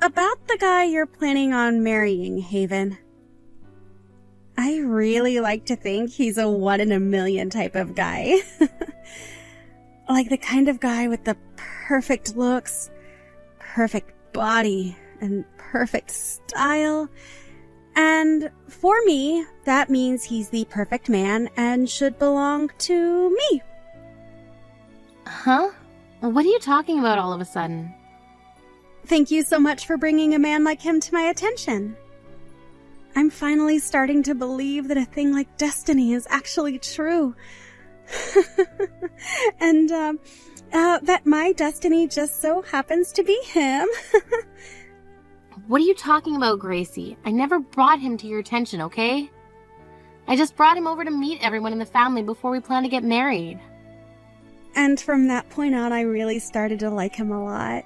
about the guy you're planning on marrying, Haven. I really like to think he's a one-in-a-million type of guy. Like the kind of guy with the perfect looks, perfect body, and perfect style. And for me, that means he's the perfect man and should belong to me. Huh? What are you talking about all of a sudden? Thank you so much for bringing a man like him to my attention. I'm finally starting to believe that a thing like destiny is actually true. And, that my destiny just so happens to be him. What are you talking about, Gracie? I never brought him to your attention, okay? I just brought him over to meet everyone in the family before we plan to get married. And from that point on, I really started to like him a lot.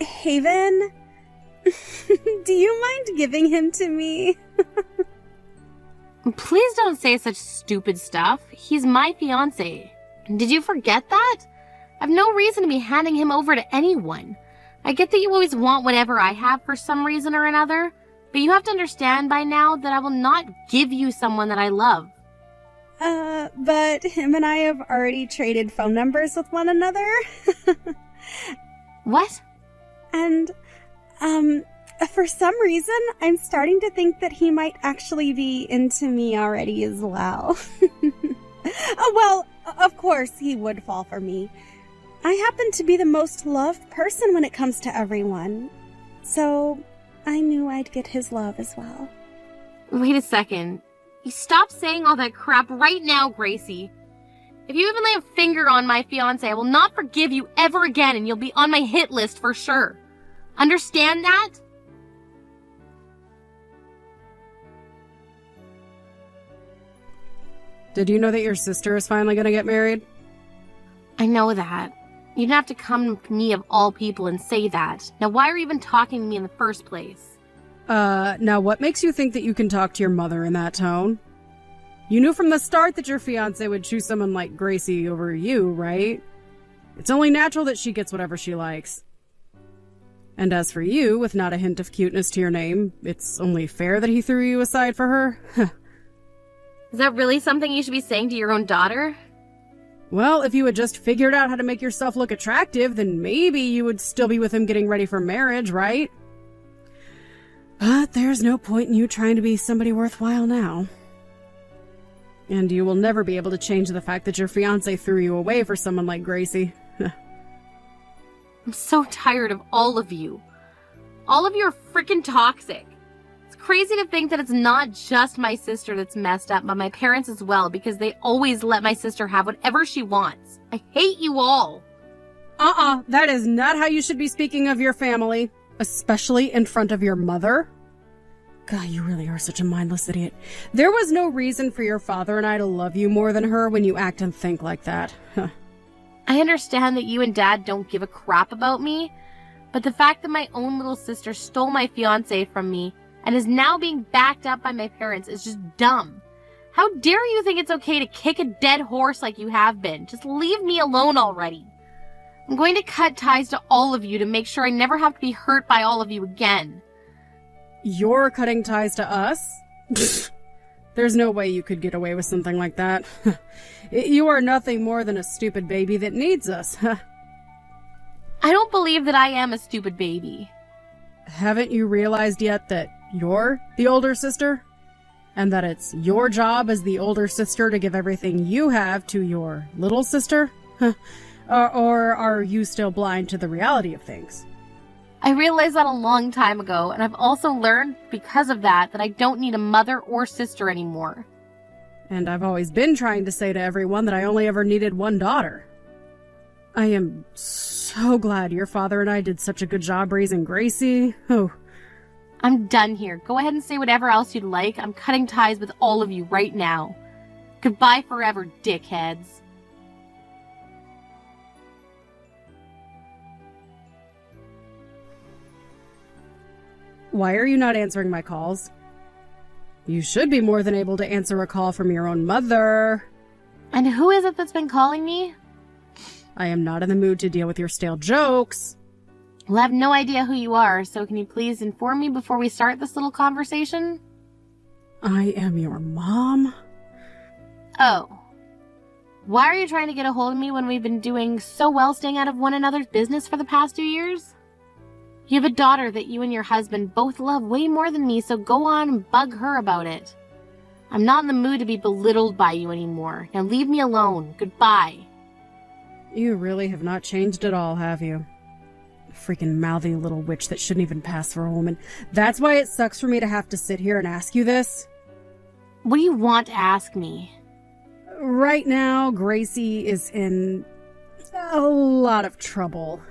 Haven, do you mind giving him to me? Please don't say such stupid stuff. He's my fiancé. Did you forget that? I've no reason to be handing him over to anyone. I get that you always want whatever I have for some reason or another, but you have to understand by now that I will not give you someone that I love. But him and I have already traded phone numbers with one another. What? And, for some reason, I'm starting to think that he might actually be into me already as well. Oh, well, of course he would fall for me. I happen to be the most loved person when it comes to everyone. So, I knew I'd get his love as well. Wait a second. You stop saying all that crap right now, Gracie. If you even lay a finger on my fiancé, I will not forgive you ever again, and you'll be on my hit list for sure. Understand that? Did you know that your sister is finally going to get married? I know that. You didn't have to come to me of all people and say that. Now why are you even talking to me in the first place? Now what makes you think that you can talk to your mother in that tone? You knew from the start that your fiancé would choose someone like Gracie over you, right? It's only natural that she gets whatever she likes. And as for you, with not a hint of cuteness to your name, it's only fair that he threw you aside for her. Is that really something you should be saying to your own daughter? Well, if you had just figured out how to make yourself look attractive, then maybe you would still be with him getting ready for marriage, right? But there's no point in you trying to be somebody worthwhile now. And you will never be able to change the fact that your fiancé threw you away for someone like Gracie. I'm so tired of all of you. All of you are freaking toxic. It's crazy to think that it's not just my sister that's messed up, but my parents as well, because they always let my sister have whatever she wants. I hate you all. That is not how you should be speaking of your family, especially in front of your mother. God, you really are such a mindless idiot. There was no reason for your father and I to love you more than her when you act and think like that. I understand that you and Dad don't give a crap about me, but the fact that my own little sister stole my fiancé from me and is now being backed up by my parents is just dumb. How dare you think it's okay to kick a dead horse like you have been? Just leave me alone already. I'm going to cut ties to all of you to make sure I never have to be hurt by all of you again. You're cutting ties to us? There's no way you could get away with something like that. You are nothing more than a stupid baby that needs us. I don't believe that I am a stupid baby. Haven't you realized yet that you're the older sister? And that it's your job as the older sister to give everything you have to your little sister? Or are you still blind to the reality of things? I realized that a long time ago, and I've also learned because of that I don't need a mother or sister anymore. And I've always been trying to say to everyone that I only ever needed one daughter. I am so glad your father and I did such a good job raising Gracie. Oh. I'm done here. Go ahead and say whatever else you'd like. I'm cutting ties with all of you right now. Goodbye forever, dickheads. Why are you not answering my calls? You should be more than able to answer a call from your own mother. And who is it that's been calling me? I am not in the mood to deal with your stale jokes. Well, I have no idea who you are, so can you please inform me before we start this little conversation? I am your mom? Oh. Why are you trying to get a hold of me when we've been doing so well staying out of one another's business for the past 2 years? You have a daughter that you and your husband both love way more than me, so go on and bug her about it. I'm not in the mood to be belittled by you anymore. Now leave me alone. Goodbye. You really have not changed at all, have you? Freaking mouthy little witch that shouldn't even pass for a woman. That's why it sucks for me to have to sit here and ask you this. What do you want to ask me? Right now, Gracie is in a lot of trouble.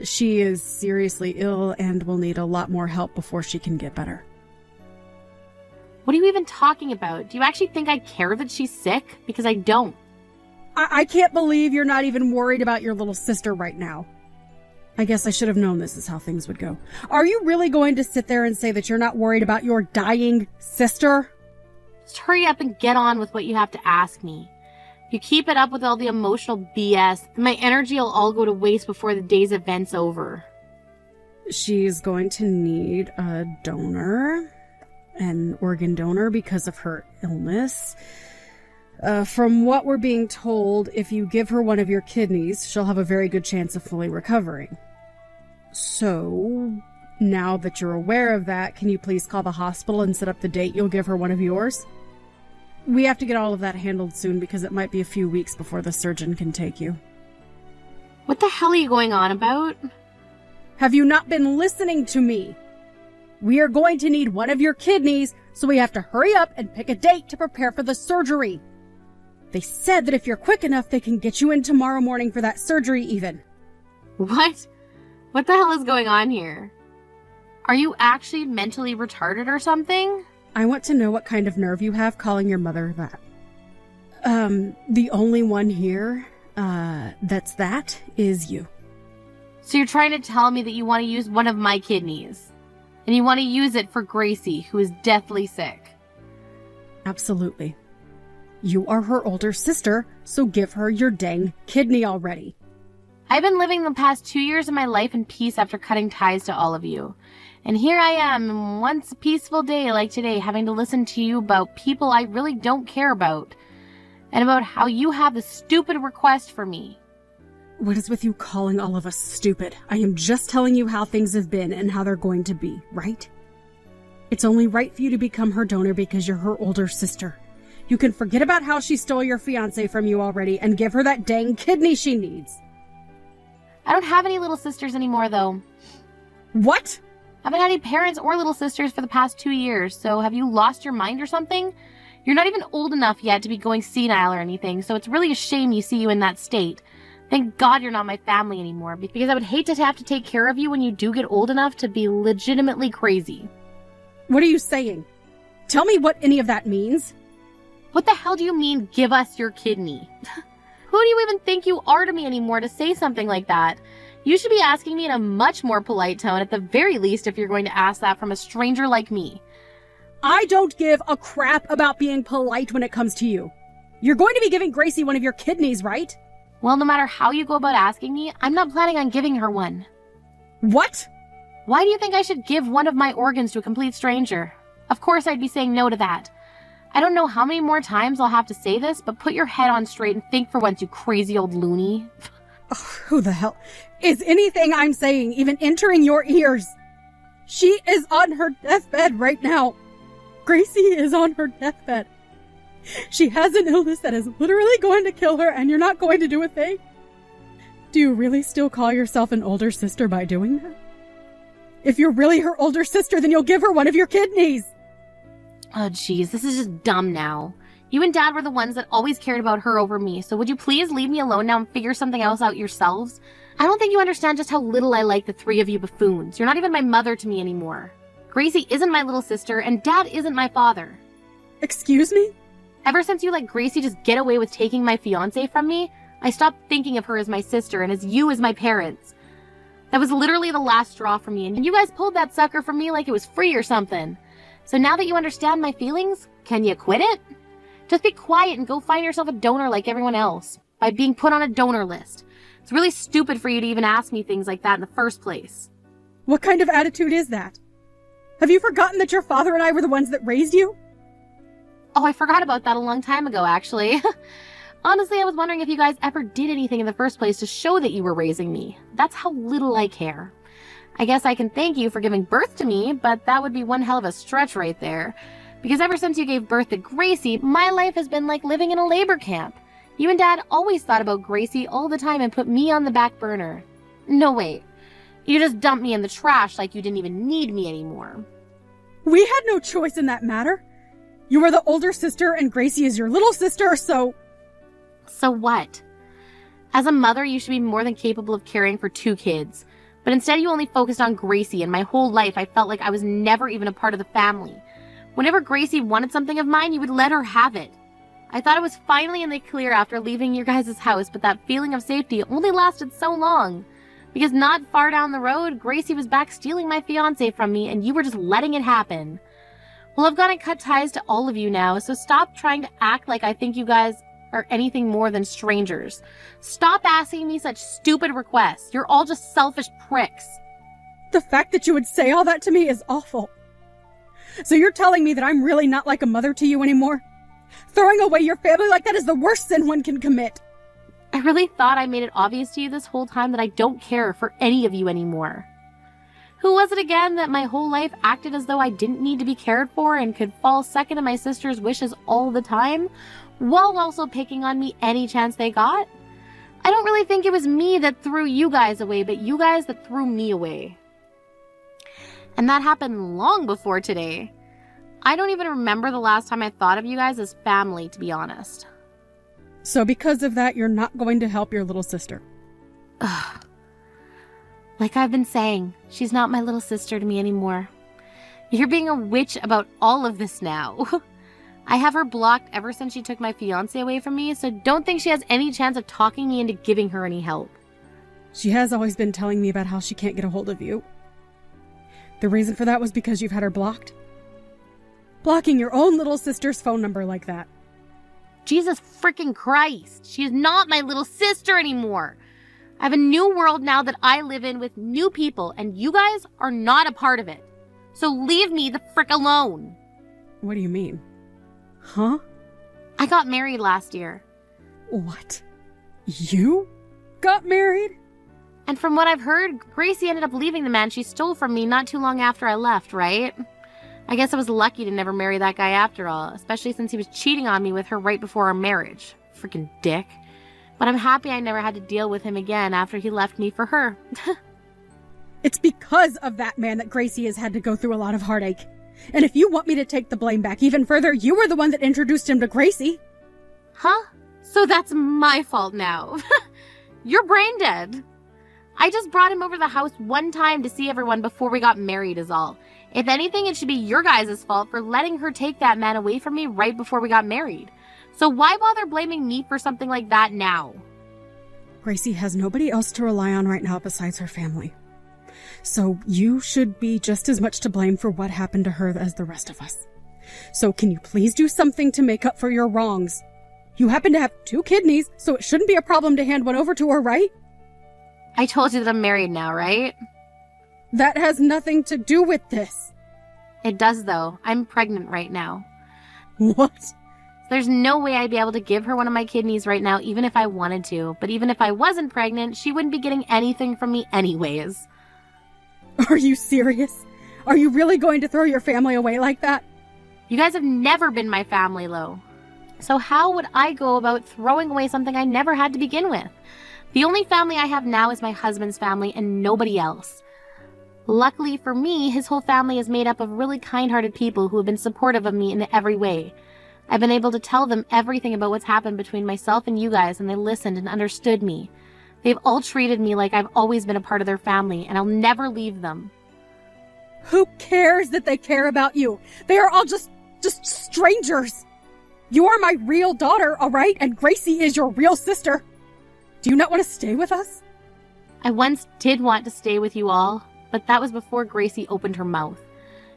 She is seriously ill and will need a lot more help before she can get better. What are you even talking about? Do you actually think I care that she's sick? Because I don't. I can't believe you're not even worried about your little sister right now. I guess I should have known this is how things would go. Are you really going to sit there and say that you're not worried about your dying sister? Just hurry up and get on with what you have to ask me. If you keep it up with all the emotional BS, then my energy will all go to waste before the day's event's over. She's going to need a donor, an organ donor, because of her illness. From what we're being told, if you give her one of your kidneys, she'll have a very good chance of fully recovering. So, now that you're aware of that, can you please call the hospital and set up the date you'll give her one of yours? We have to get all of that handled soon because it might be a few weeks before the surgeon can take you. What the hell are you going on about? Have you not been listening to me? We are going to need one of your kidneys, so we have to hurry up and pick a date to prepare for the surgery. They said that if you're quick enough, they can get you in tomorrow morning for that surgery even. What? What the hell is going on here? Are you actually mentally retarded or something? I want to know what kind of nerve you have calling your mother that. The only one here, that is you. So you're trying to tell me that you want to use one of my kidneys? And you want to use it for Gracie, who is deathly sick? Absolutely. You are her older sister, so give her your dang kidney already. I've been living the past 2 years of my life in peace after cutting ties to all of you. And here I am, once a peaceful day like today, having to listen to you about people I really don't care about. And about how you have the stupid request for me. What is with you calling all of us stupid? I am just telling you how things have been and how they're going to be, right? It's only right for you to become her donor because you're her older sister. You can forget about how she stole your fiancé from you already and give her that dang kidney she needs. I don't have any little sisters anymore, though. What? I haven't had any parents or little sisters for the past 2 years, so have you lost your mind or something? You're not even old enough yet to be going senile or anything, so it's really a shame you see you in that state. Thank God you're not my family anymore, because I would hate to have to take care of you when you do get old enough to be legitimately crazy. What are you saying? Tell me what any of that means. What the hell do you mean, give us your kidney? Who do you even think you are to me anymore to say something like that? You should be asking me in a much more polite tone, at the very least, if you're going to ask that from a stranger like me. I don't give a crap about being polite when it comes to you. You're going to be giving Gracie one of your kidneys, right? Well, no matter how you go about asking me, I'm not planning on giving her one. What? Why do you think I should give one of my organs to a complete stranger? Of course I'd be saying no to that. I don't know how many more times I'll have to say this, but put your head on straight and think for once, you crazy old loony. Oh, who the hell? Is anything I'm saying even entering your ears? She is on her deathbed right now. Gracie is on her deathbed. She has an illness that is literally going to kill her, and you're not going to do a thing? Do you really still call yourself an older sister by doing that? If you're really her older sister, then you'll give her one of your kidneys. Oh, jeez, this is just dumb now. You and Dad were the ones that always cared about her over me, so would you please leave me alone now and figure something else out yourselves? I don't think you understand just how little I like the three of you buffoons. You're not even my mother to me anymore. Gracie isn't my little sister, and Dad isn't my father. Excuse me? Ever since you let Gracie just get away with taking my fiancé from me, I stopped thinking of her as my sister and as you as my parents. That was literally the last straw for me, and you guys pulled that sucker from me like it was free or something. So now that you understand my feelings, can you quit it? Just be quiet and go find yourself a donor like everyone else, by being put on a donor list. It's really stupid for you to even ask me things like that in the first place. What kind of attitude is that? Have you forgotten that your father and I were the ones that raised you? Oh, I forgot about that a long time ago, actually. Honestly, I was wondering if you guys ever did anything in the first place to show that you were raising me. That's how little I care. I guess I can thank you for giving birth to me, but that would be one hell of a stretch right there. Because ever since you gave birth to Gracie, my life has been like living in a labor camp. You and Dad always thought about Gracie all the time and put me on the back burner. No, wait. You just dumped me in the trash like you didn't even need me anymore. We had no choice in that matter. You are the older sister and Gracie is your little sister, so... So what? As a mother, you should be more than capable of caring for 2 kids. But instead you only focused on Gracie, and my whole life I felt like I was never even a part of the family. Whenever Gracie wanted something of mine, you would let her have it. I thought it was finally in the clear after leaving your guys' house, but that feeling of safety only lasted so long. Because not far down the road, Gracie was back stealing my fiancé from me, and you were just letting it happen. Well, I've got to cut ties to all of you now, so stop trying to act like I think you guys are anything more than strangers. Stop asking me such stupid requests. You're all just selfish pricks. The fact that you would say all that to me is awful. So you're telling me that I'm really not like a mother to you anymore? Throwing away your family like that is the worst sin one can commit. I really thought I made it obvious to you this whole time that I don't care for any of you anymore. Who was it again that my whole life acted as though I didn't need to be cared for and could fall second to my sister's wishes all the time, while also picking on me any chance they got? I don't really think it was me that threw you guys away, but you guys that threw me away. And that happened long before today. I don't even remember the last time I thought of you guys as family, to be honest. So because of that, you're not going to help your little sister? Ugh. Like I've been saying, she's not my little sister to me anymore. You're being a witch about all of this now. I have her blocked ever since she took my fiancé away from me, so don't think she has any chance of talking me into giving her any help. She has always been telling me about how she can't get a hold of you. The reason for that was because you've had her blocked? Blocking your own little sister's phone number like that. Jesus freaking Christ. She is not my little sister anymore. I have a new world now that I live in with new people, and you guys are not a part of it. So leave me the frick alone. What do you mean? Huh? I got married last year. What? You got married? And from what I've heard, Gracie ended up leaving the man she stole from me not too long after I left, right? I guess I was lucky to never marry that guy after all, especially since he was cheating on me with her right before our marriage. Freaking dick. But I'm happy I never had to deal with him again after he left me for her. It's because of that man that Gracie has had to go through a lot of heartache. And if you want me to take the blame back even further, you were the one that introduced him to Gracie. Huh? So that's my fault now. You're brain dead. I just brought him over to the house one time to see everyone before we got married is all. If anything, it should be your guys' fault for letting her take that man away from me right before we got married. So why bother blaming me for something like that now? Gracie has nobody else to rely on right now besides her family. So you should be just as much to blame for what happened to her as the rest of us. So can you please do something to make up for your wrongs? You happen to have 2 kidneys, so it shouldn't be a problem to hand one over to her, right? I told you that I'm married now, right? That has nothing to do with this. It does, though. I'm pregnant right now. What? There's no way I'd be able to give her one of my kidneys right now, even if I wanted to. But even if I wasn't pregnant, she wouldn't be getting anything from me anyways. Are you serious? Are you really going to throw your family away like that? You guys have never been my family, Lo. So how would I go about throwing away something I never had to begin with? The only family I have now is my husband's family and nobody else. Luckily for me, his whole family is made up of really kind-hearted people who have been supportive of me in every way. I've been able to tell them everything about what's happened between myself and you guys, and they listened and understood me. They've all treated me like I've always been a part of their family, and I'll never leave them. Who cares that they care about you? They are all just strangers. You are my real daughter, all right? And Gracie is your real sister. Do you not want to stay with us? I once did want to stay with you all, but that was before Gracie opened her mouth.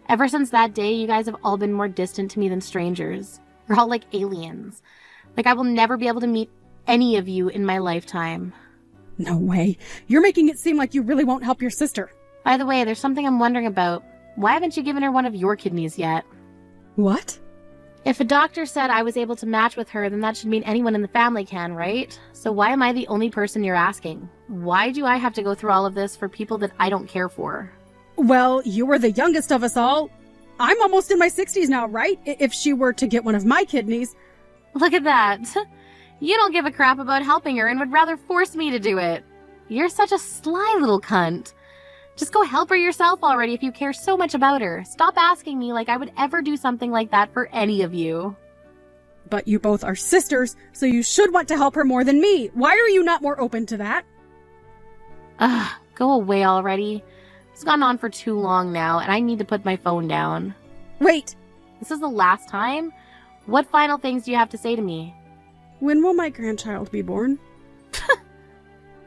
Ever since that day, you guys have all been more distant to me than strangers. You're all like aliens. Like I will never be able to meet any of you in my lifetime. No way. You're making it seem like you really won't help your sister. By the way, there's something I'm wondering about. Why haven't you given her one of your kidneys yet? What? If a doctor said I was able to match with her, then that should mean anyone in the family can, right? So why am I the only person you're asking? Why do I have to go through all of this for people that I don't care for? Well, you were the youngest of us all. I'm almost in my 60s now, right? If she were to get one of my kidneys. Look at that. You don't give a crap about helping her and would rather force me to do it. You're such a sly little cunt. Just go help her yourself already if you care so much about her. Stop asking me like I would ever do something like that for any of you. But you both are sisters, so you should want to help her more than me. Why are you not more open to that? Ugh, go away already. It's gone on for too long now, and I need to put my phone down. Wait! This is the last time? What final things do you have to say to me? When will my grandchild be born?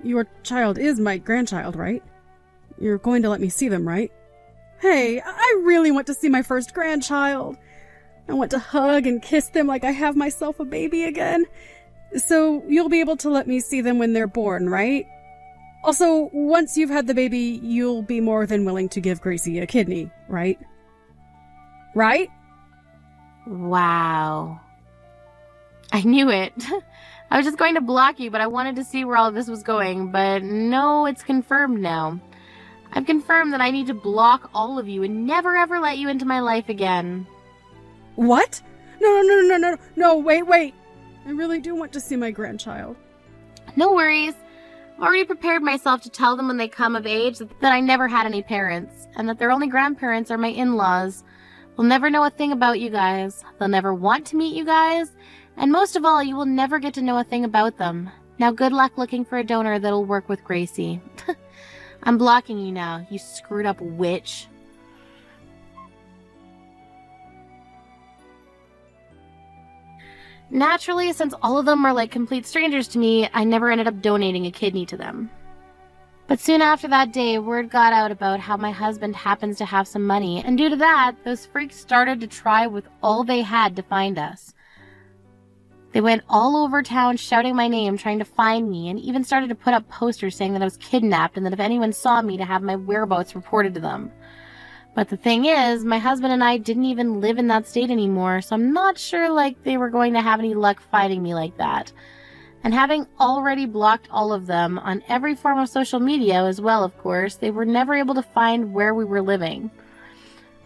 Your child is my grandchild, right? You're going to let me see them, right? Hey, I really want to see my first grandchild. I want to hug and kiss them like I have myself a baby again. So you'll be able to let me see them when they're born, right? Also, once you've had the baby, you'll be more than willing to give Gracie a kidney, right? Right? Wow. I knew it. I was just going to block you, but I wanted to see where all of this was going. But no, it's confirmed now. I've confirmed that I need to block all of you and never ever let you into my life again. What? No, wait. I really do want to see my grandchild. No worries. I've already prepared myself to tell them when they come of age that I never had any parents, and that their only grandparents are my in-laws. They'll never know a thing about you guys. They'll never want to meet you guys. And most of all, you will never get to know a thing about them. Now good luck looking for a donor that'll work with Gracie. I'm blocking you now, you screwed up witch. Naturally, since all of them are like complete strangers to me, I never ended up donating a kidney to them. But soon after that day, word got out about how my husband happens to have some money, and due to that, those freaks started to try with all they had to find us. They went all over town shouting my name, trying to find me, and even started to put up posters saying that I was kidnapped and that if anyone saw me to have my whereabouts reported to them. But the thing is, my husband and I didn't even live in that state anymore, so I'm not sure they were going to have any luck finding me like that. And having already blocked all of them on every form of social media as well, of course, they were never able to find where we were living.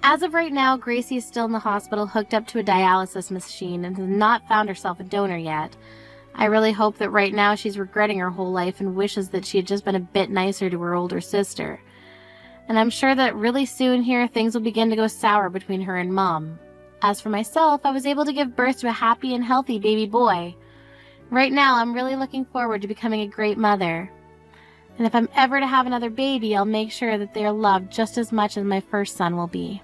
As of right now, Gracie is still in the hospital hooked up to a dialysis machine and has not found herself a donor yet. I really hope that right now she's regretting her whole life and wishes that she had just been a bit nicer to her older sister. And I'm sure that really soon here things will begin to go sour between her and Mom. As for myself, I was able to give birth to a happy and healthy baby boy. Right now, I'm really looking forward to becoming a great mother. And if I'm ever to have another baby, I'll make sure that they are loved just as much as my first son will be.